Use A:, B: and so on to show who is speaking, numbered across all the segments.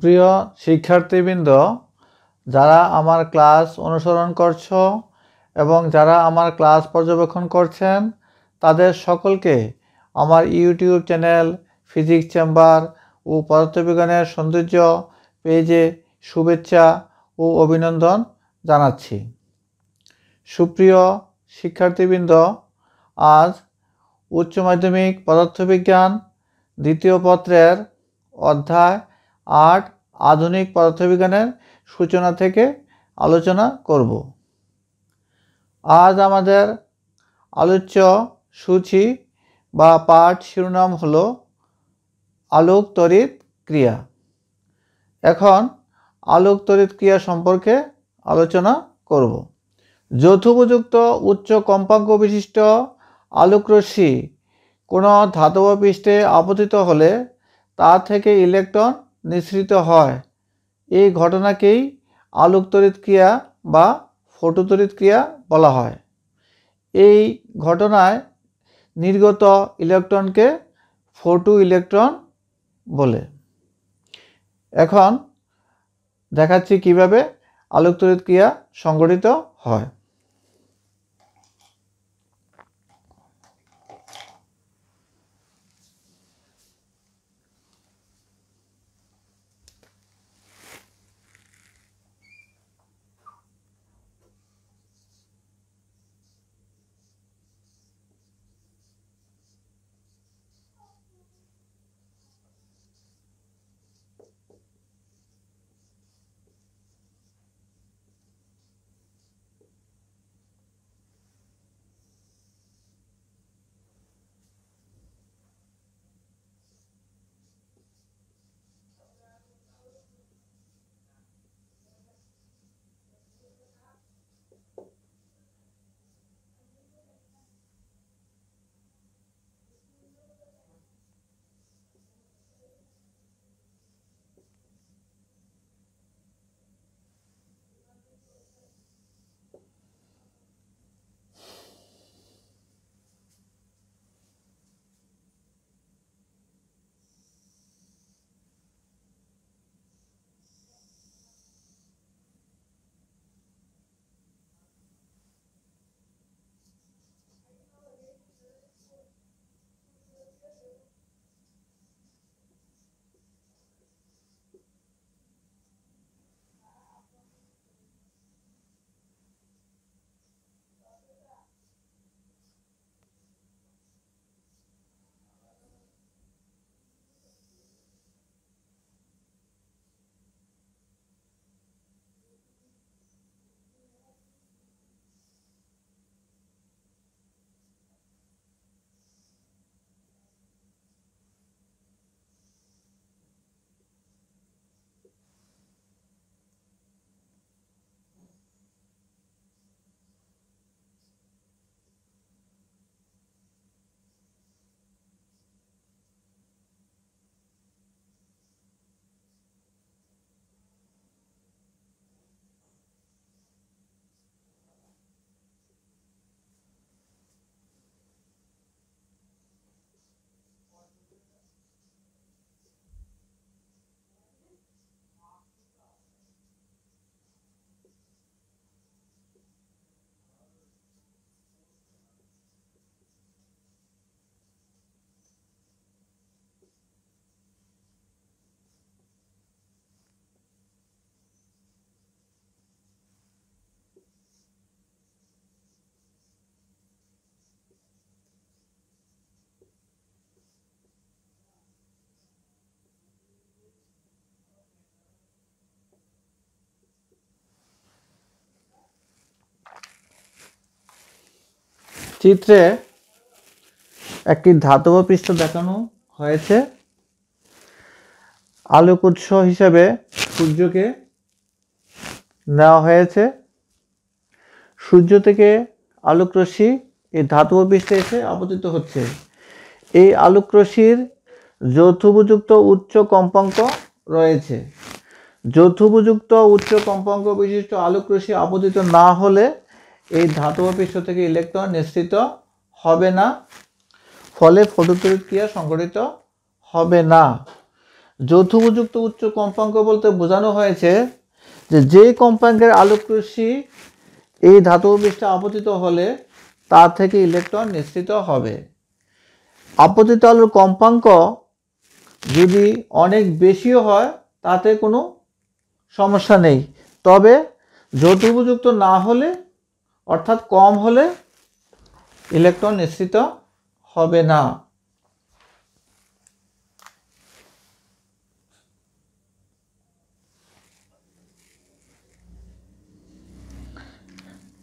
A: সুপ্রিয় শিক্ষার্থীবৃন্দ, যারা আমার ক্লাস অনুসরণ করছো এবং যারা আমার ক্লাস পর্যবেক্ষণ করছেন তাদের সকলকে আমার ইউটিউব চ্যানেল ফিজিক্স চেম্বার ও পদার্থবিজ্ঞানের সৌন্দর্য পেজে শুভেচ্ছা ও অভিনন্দন জানাচ্ছি। সুপ্রিয় শিক্ষার্থীবৃন্দ, আজ উচ্চ মাধ্যমিক পদার্থবিজ্ঞান দ্বিতীয় পত্রের অধ্যায় 8 আধুনিক পদার্থবিজ্ঞানের সূচনা থেকে আলোচনা করব। আজ আমাদের আলোচ্য সূচি বা পাঠ শিরোনাম হলো আলোক তড়িৎ ক্রিয়া। এখন আলোক তড়িৎ ক্রিয়া সম্পর্কে আলোচনা করব। যথোপযুক্ত উচ্চ কম্পাঙ্ক বিশিষ্ট আলোকরশ্মি কোনো ধাতব পৃষ্ঠে আপতিত হলে তা থেকে ইলেকট্রন নিঃসৃত হয়। এই ঘটনাকেই আলোক তড়িৎ ক্রিয়া বা ফটোতড়িৎ ক্রিয়া বলা হয়। এই ঘটনায় নির্গত ইলেকট্রনকে ফটো ইলেকট্রন বলে। এখন দেখাচ্ছি কিভাবে আলোক তড়িৎ ক্রিয়া সংঘটিত হয়। চিত্রে একটি ধাতব পৃষ্ঠ দেখানো হয়েছে। আলোক উৎস হিসেবে সূর্যকে নেওয়া হয়েছে। সূর্য থেকে আলোক রশ্মি এই ধাতব পৃষ্ঠে এসে আপতিত হচ্ছে। এই আলোক রশ্মির যথোপযুক্ত উচ্চ কম্পাঙ্ক রয়েছে। যথোপযুক্ত উচ্চ কম্পাঙ্ক বিশিষ্ট আলোক রশ্মি আপতিত না হলে এই ধাতব পৃষ্ঠ থেকে ইলেকট্রন নিঃসৃত হবে না, ফলে ফটোতড়িৎ ক্রিয়া সংঘটিত হবে না। যৌথ উপযুক্ত উচ্চ কম্পাঙ্ক বলতে বোঝানো হয়েছে যে কম্পাঙ্কের আলোক রশ্মি এই ধাতব পৃষ্ঠে আপতিত হলে তা থেকে ইলেকট্রন নিঃসৃত হবে। আপতিত আলোর কম্পাঙ্ক যদি অনেক বেশিও হয় তাতে কোনো সমস্যা নেই, তবে যৌথ উপযুক্ত না হলে অর্থাৎ কম হলে ইলেকট্রন নিঃসৃত হবে না।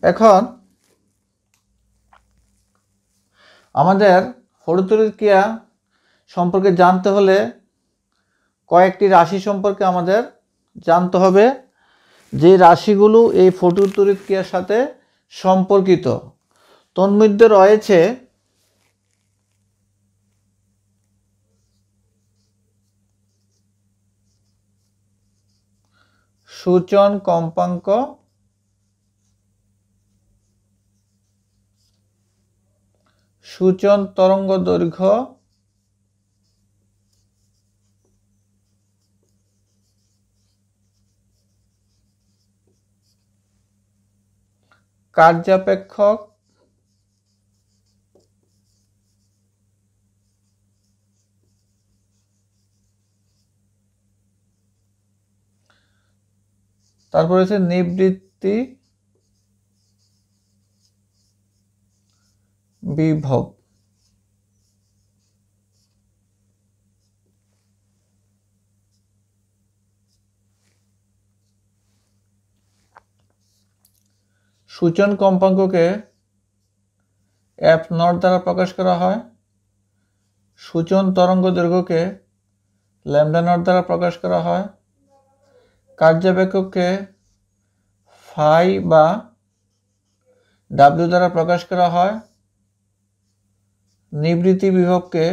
A: এখন আমাদের ফটোতড়িৎ ক্রিয়া সম্পর্কে জানতে হলে কয়েকটি রাশি সম্পর্কে আমাদের জানতে হবে, যে রাশিগুলো এই ফটোতড়িৎ ক্রিয়ার সাথে সম্পর্কিত। তন্মধ্যে রয়েছে সূচন কম্পাঙ্ক, সূচন তরঙ্গ দৈর্ঘ্য, কার্যাপেক্ষক, তারপর হচ্ছে নিবৃত্তি বিভব। সূচন কম্পাঙ্ককে f0 দ্বারা প্রকাশ করা হয়, সূচন তরঙ্গ দৈর্ঘ্যকে λ0 দ্বারা প্রকাশ করা হয়, কার্যাপেক্ষককে ফাই বা w দ্বারা প্রকাশ করা হয়, নিবৃত্তি বিভবকে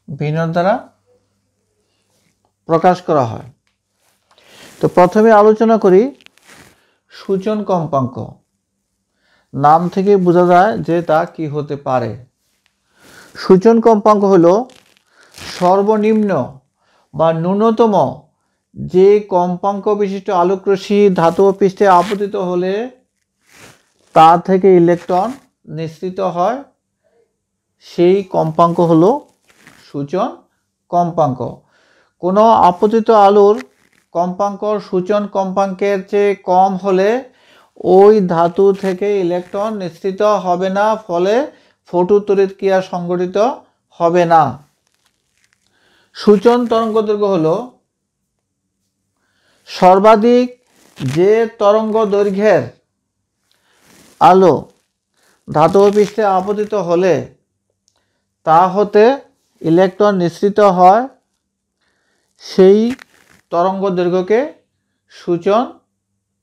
A: v0 দ্বারা প্রকাশ করা হয়। তো প্রথমে আলোচনা করি সূচন কম্পাঙ্ক। নাম থেকে বোঝা যায় যে তা কি হতে পারে। সূচন কম্পাঙ্ক হলো সর্বনিম্ন বা ন্যূনতম যে কম্পাঙ্ক বিশিষ্ট আলোক রশ্মি ধাতব পৃষ্ঠে আপতিত হলে তা থেকে ইলেকট্রন নিঃসৃত হয়, সেই কম্পাঙ্ক হলো সূচন কম্পাঙ্ক। কোনো আপতিত আলোর কম্পাঙ্ক সূচন কম্পাঙ্কের চেয়ে কম হলে ওই ধাতু থেকে ইলেকট্রন নিঃসৃত হবে না, ফলে ফটোতড়িৎ ক্রিয়া সংঘটিত হবে না। সূচন তরঙ্গদৈর্ঘ্য হলো সর্বাধিক যে তরঙ্গ দৈর্ঘ্যের আলো ধাতব পৃষ্ঠে আপতিত হলে তা হতে ইলেকট্রন নিঃসৃত হয়, সেই তরঙ্গ দৈর্ঘ্যকে সূচন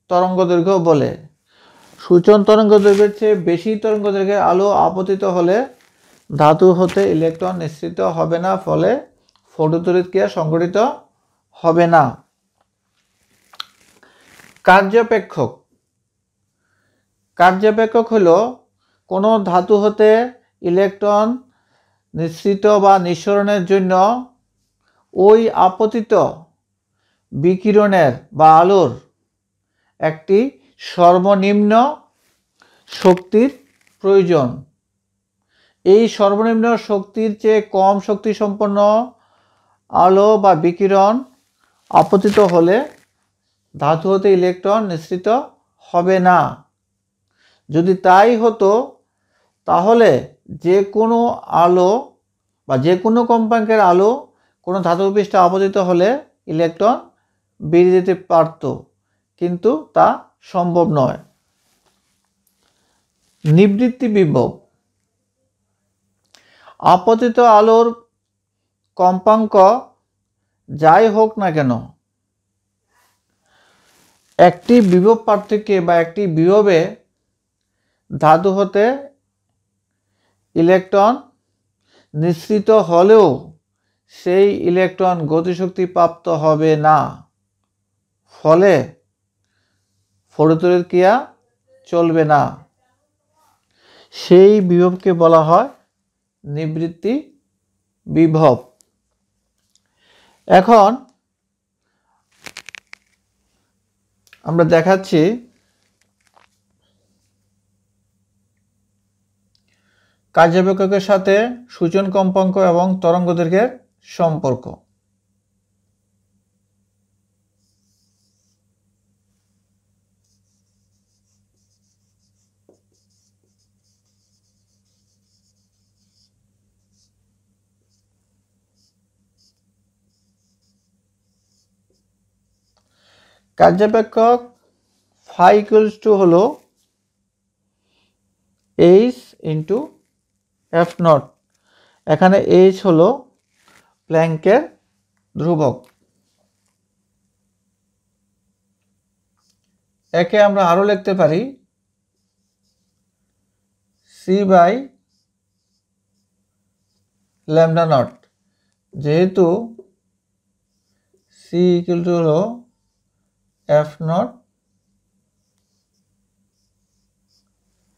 A: তরঙ্গ দৈর্ঘ্য বলে। সূচন তরঙ্গ দৈর্ঘ্যের চেয়ে বেশি তরঙ্গ দৈর্ঘ্যের আলো আপতিত হলে ধাতু হতে ইলেকট্রন নিঃসৃত হবে না, ফলে ফটোতড়িৎ ক্রিয়া সংঘটিত হবে না। কার্যাপেক্ষক। কার্যাপেক্ষক হলো কোনো ধাতু হতে ইলেকট্রন নিঃসৃত বা নিঃসরণের জন্য ওই আপতিত বিকিরণের বা আলোর একটি সর্বনিম্ন শক্তির প্রয়োজন। এই সর্বনিম্ন শক্তির চেয়ে কম শক্তি সম্পন্ন আলো বা বিকিরণ আপতিত হলে ধাতু হতে ইলেকট্রন নিঃসৃত হবে না। যদি তাই হতো তাহলে যে কোনো আলো বা যে কোনো কম্পাঙ্কের আলো কোনো ধাতব পৃষ্ঠে আপতিত হলে ইলেকট্রন বেরিয়ে যেতে পারত, কিন্তু তা সম্ভব নয়। নিবৃত্তি বিভব। আপতিত আলোর কম্পাঙ্ক যাই হোক না কেন, একটি বিভব পার্থক্যে বা একটি বিভবে ধাতু হতে ইলেকট্রন নিঃসৃত হলেও সেই ইলেকট্রন গতিশক্তি প্রাপ্ত হবে না, ফলে ফটোতড়িৎ ক্রিয়া চলবে না। সেই বিভবকে বলা হয় নিবৃত্তি বিভব। এখন আমরা দেখাচ্ছি কার্যাবেক্ষকের সাথে সূচন কম্পাঙ্ক এবং তরঙ্গদৈর্ঘ্যের সম্পর্ক। কার্যাবেক্ষক ফাই ইকুয়ালস টু হলো এইচ ইন্টু এফ নট। এখানে এইচ হলো প্ল্যাঙ্কের ধ্রুবক। একে আমরা আরো লিখতে পারি সি বাই ল্যামডা নট, যেহেতু সি ইকুয়াল টু হলো এফ নট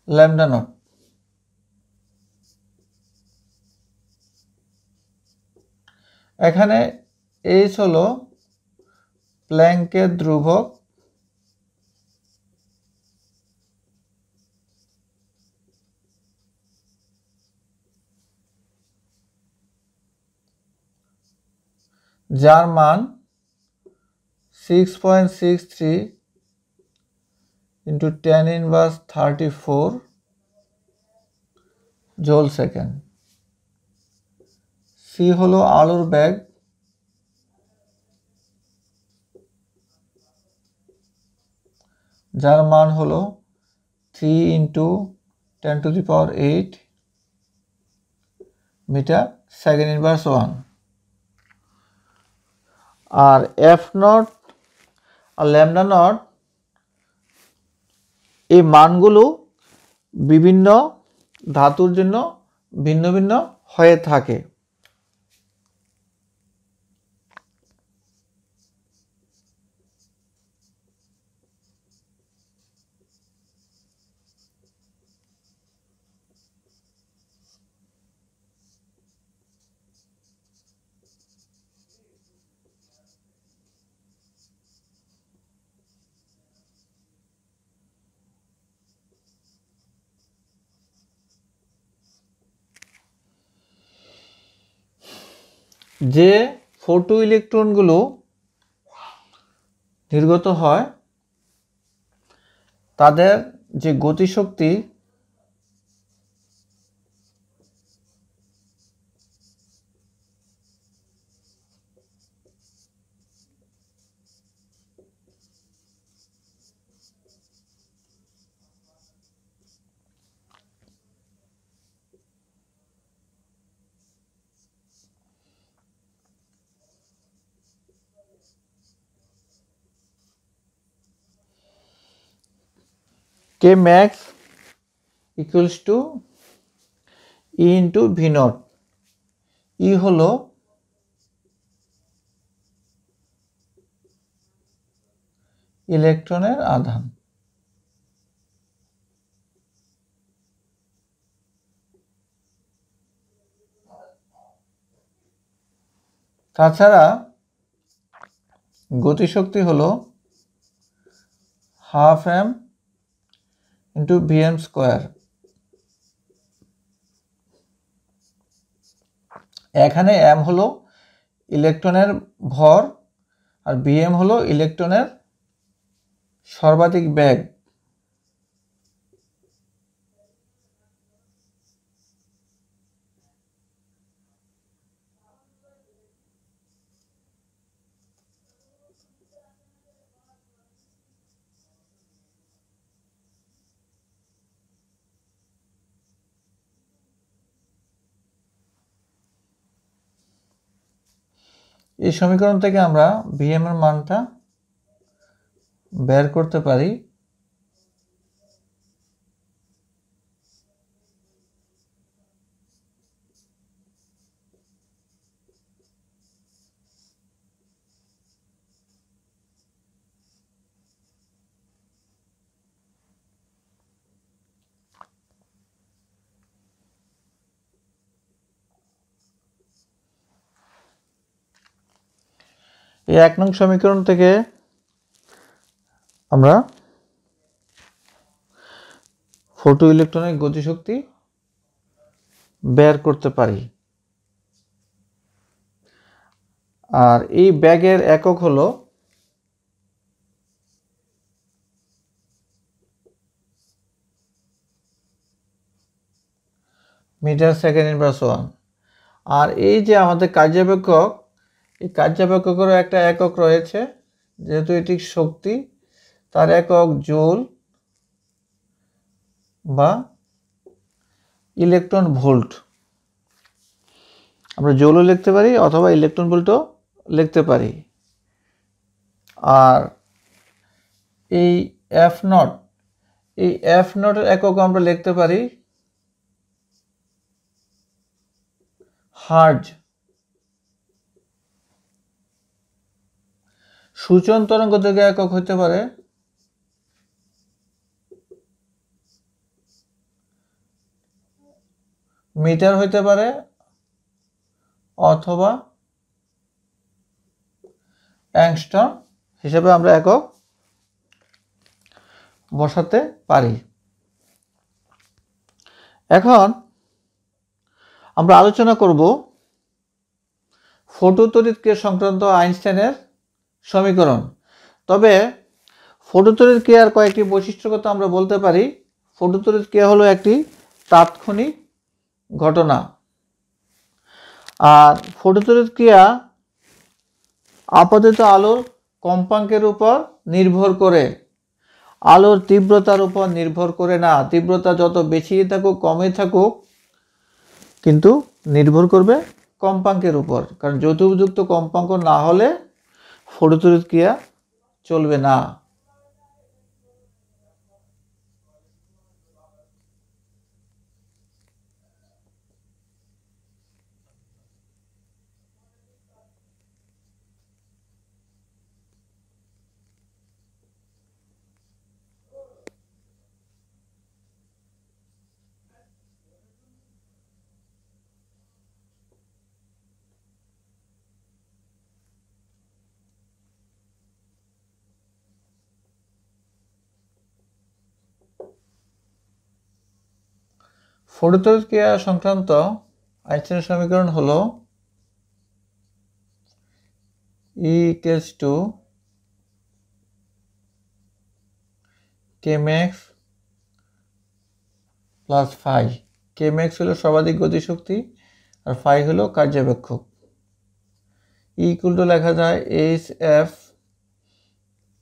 A: ল্যামডা নট। এখানে এইচ হলো প্ল্যাঙ্কের ধ্রুবক, যার মান 6.63 ইন্টু 10⁻34 জোল সেকেন্ড। সি হলো আলোর বেগ, যার মান হলো 3 ইন্টু 10⁸ মিটার সেকেন্ড ইনভার্স 1। আর এফ নট আর ল্যামডা নট এই মানগুলো বিভিন্ন ধাতুর জন্য ভিন্ন ভিন্ন হয়ে থাকে। যে ফোটো ইলেকট্রনগুলো নির্গত হয় তাদের যে গতিশক্তি কে max equals to e into v naught. E হলো ইলেকট্রনের আধান। তাছাড়া গতিশক্তি হলো half m into v m square. এখানে এম হলো ইলেকট্রনের ভর আর ভি এম হলো ইলেকট্রনের সর্বাধিক বেগ। এই সমীকরণ থেকে আমরা ভিএম এর মানটা বের করতে পারি। এই 1 নং সমীকরণ থেকে আমরা ফটো ইলেকট্রনের গতিশক্তি বের করতে পারি। আর এই ব্যাগের একক হলো মিটার সেকেন্ড ইনভার্স 1। আর এই যে আমাদের কার্যাবেক্ষক, এই কার্যাবেক্ষকেরও একটা একক রয়েছে, যেহেতু এটি শক্তি, তার একক জুল বা ইলেকট্রন ভোল্ট। আমরা জুলও লিখতে পারি অথবা ইলেকট্রন ভোল্টও লিখতে পারি। আর এই এফ নট, এই এফ নটের একক আমরা লিখতে পারি হার্জ। সূচন তরঙ্গ থেকে একক হতে পারে মিটার হতে পারে অথবা অ্যাংস্ট্রম হিসেবে আমরা একক বসাতে পারি। এখন আমরা আলোচনা করব ফটো তড়িৎক্রিয়া সংক্রান্ত আইনস্টাইনের সমীকরণ। তবে ফটো তড়িৎক্রিয়ার কয়েকটি বৈশিষ্ট্যের কথা আমরা বলতে পারি। ফটো তড়িৎক্রিয়া হলো একটি তাৎক্ষণিক ঘটনা। আর ফটো তড়িৎক্রিয়া আপাতত আলোর কম্পাঙ্কের উপর নির্ভর করে, আলোর তীব্রতার উপর নির্ভর করে না। তীব্রতা যত বেশি থাকুক কমে থাকুক, কিন্তু নির্ভর করবে কম্পাঙ্কের উপর। কারণ যথোপযুক্ত কম্পাঙ্ক না হলে ফটো তড়িৎক্রিয়া চলবে না। ফটো তড়িৎক্রিয়া সংক্রান্ত আইনস্টাইনের সমীকরণ হলো E = kmax plus phi. kmax হলো সর্বাধিক গতিশক্তি আর ফাই হলো কার্যাবেক্ষক। E = লেখা যায় hf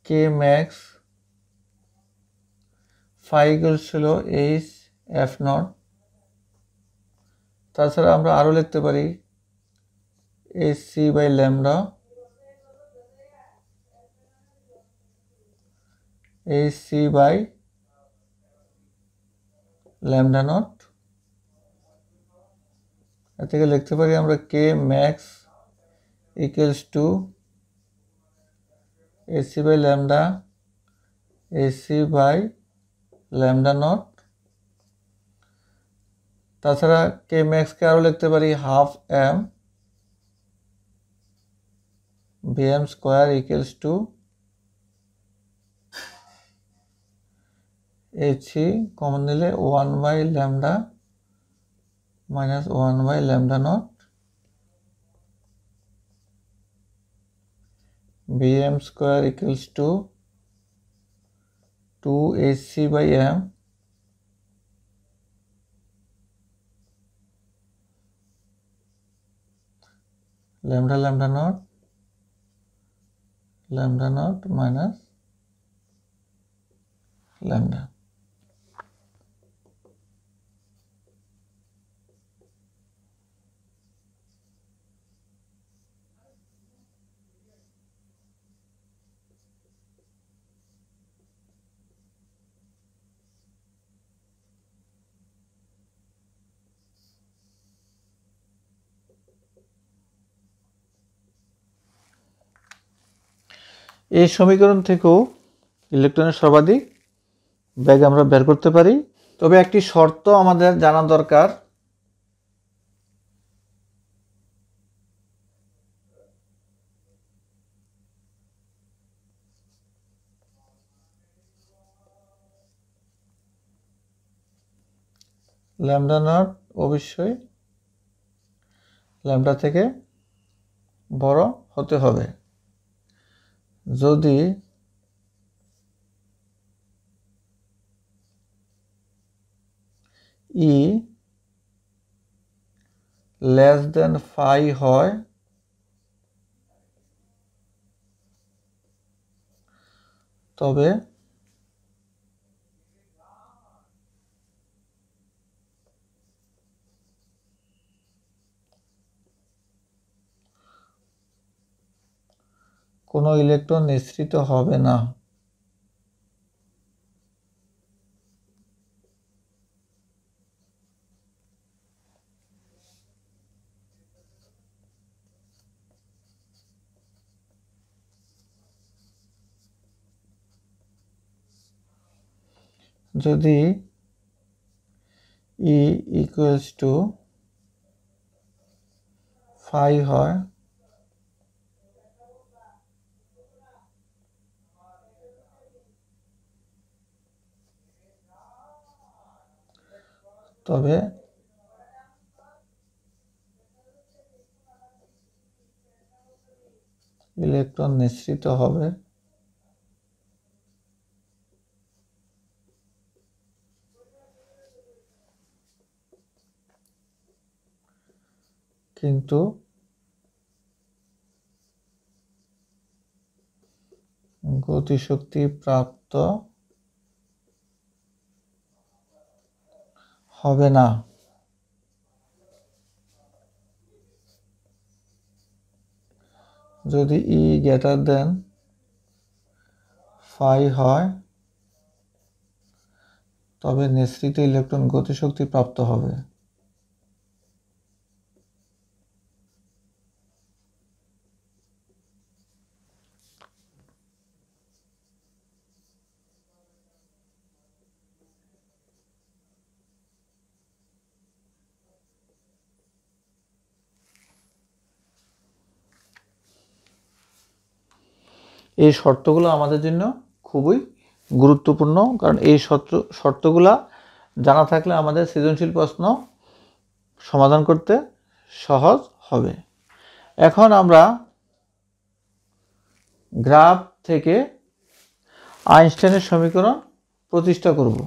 A: kmax, ফাই ছিল hf নট। তাছাড়া আমরা আরও লিখতে পারি hc/λ, hc/λ নট। এর থেকে লিখতে পারি আমরা kmax = hc/λ hc/λ নট। তাছাড়া kmax কে আরও লিখতে পারি half m vm square = hc common নিলে 1/λ minus 1/λ naught. vm square = 2hc/m λ naught minus λ। এই সমীকরণ থেকেও ইলেকট্রনের সর্বাধিক বেগ আমরা বের করতে পারি। তবে একটি শর্ত আমাদের জানা দরকার, ল্যামডা নট অবশ্যই ল্যামডা থেকে বড় হতে হবে। যদি ই লেস দেন ফাই হয় তবে কোনো ইলেকট্রন নিঃসৃত হবে না। যদি ই ইকুয়ালস টু ফাই হয় তবে ইলেকট্রন নিঃসৃত হবে কিন্তু গতিশক্তি প্রাপ্ত হবে না। যদি ই গ্রেটার দেন ফাই হয় তবে নিঃসৃত ইলেকট্রন গতিশক্তি প্রাপ্ত হবে। এই শর্তগুলো আমাদের জন্য খুবই গুরুত্বপূর্ণ, কারণ এই শর্তগুলা জানা থাকলে আমাদের সৃজনশীল প্রশ্ন সমাধান করতে সহজ হবে। এখন আমরা গ্রাফ থেকে আইনস্টাইনের সমীকরণ প্রতিষ্ঠা করব।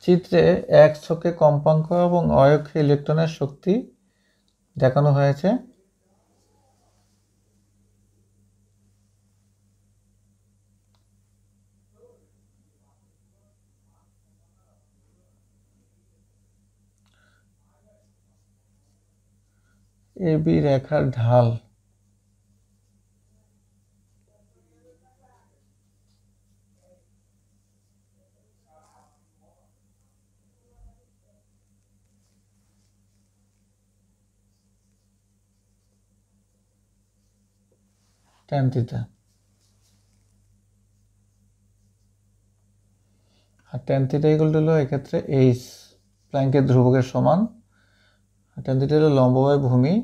A: চিত্রে এক ছকে কম্পাঙ্ক এবং অয়ক্ষে ইলেকট্রনের শক্তি দেখানো হয়েছে। এবি রেখার ঢাল tan থিটা, আর tan থিটা ইকুয়াল টু হলো এক্ষেত্রে এইচ, প্ল্যাঙ্কের ধ্রুবকের সমান। আর tan থিটা হলো লম্ববায় ভূমি,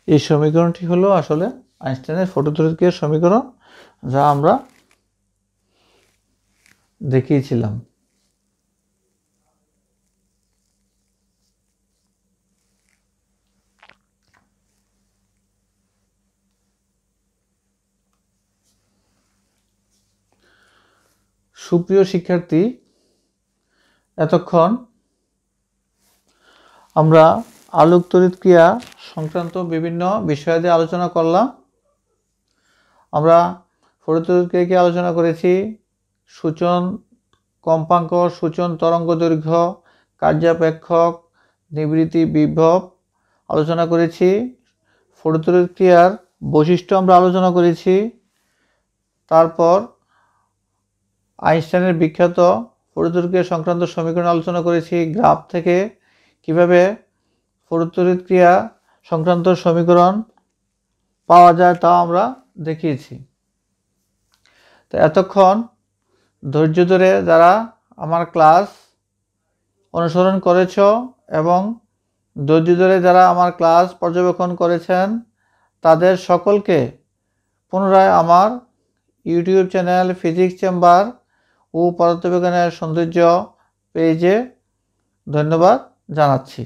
A: এই সমীকরণটি হলো আসলে আইনস্টাইনের ফটোতড়িৎক্রিয়ার সমীকরণ, যা আমরা দেখিয়েছিলাম। সুপ্রিয় শিক্ষার্থী, এতক্ষণ আমরা আলোক তড়িৎক্রিয়া সংক্রান্ত বিভিন্ন বিষয়াদি আলোচনা করলাম। আমরা ফটোতড়িৎক্রিয়াকে আলোচনা করেছি, সূচন কম্পাঙ্ক, সূচন তরঙ্গ দৈর্ঘ্য, কার্যাপেক্ষক, নিবৃত্তি, বিভব আলোচনা করেছি। ফটোতড়িৎক্রিয়ার বৈশিষ্ট্য আমরা আলোচনা করেছি। তারপর আইনস্টাইনের বিখ্যাত ফটোতড়িৎক্রিয়া সংক্রান্ত সমীকরণ আলোচনা করেছি। গ্রাফ থেকে কিভাবে ফটোতড়িৎক্রিয়া সংক্রান্ত সমীকরণ পাওয়া যায় তা আমরা দেখিয়েছি। তো এতক্ষণ ধৈর্য ধরে যারা আমার ক্লাস অনুসরণ করেছ এবং ধৈর্য ধরে যারা আমার ক্লাস পর্যবেক্ষণ করেছেন, তাদের সকলকে পুনরায় আমার ইউটিউব চ্যানেল ফিজিক্স চেম্বার ও পদার্থবিজ্ঞানের সৌন্দর্য পেজে ধন্যবাদ জানাচ্ছি।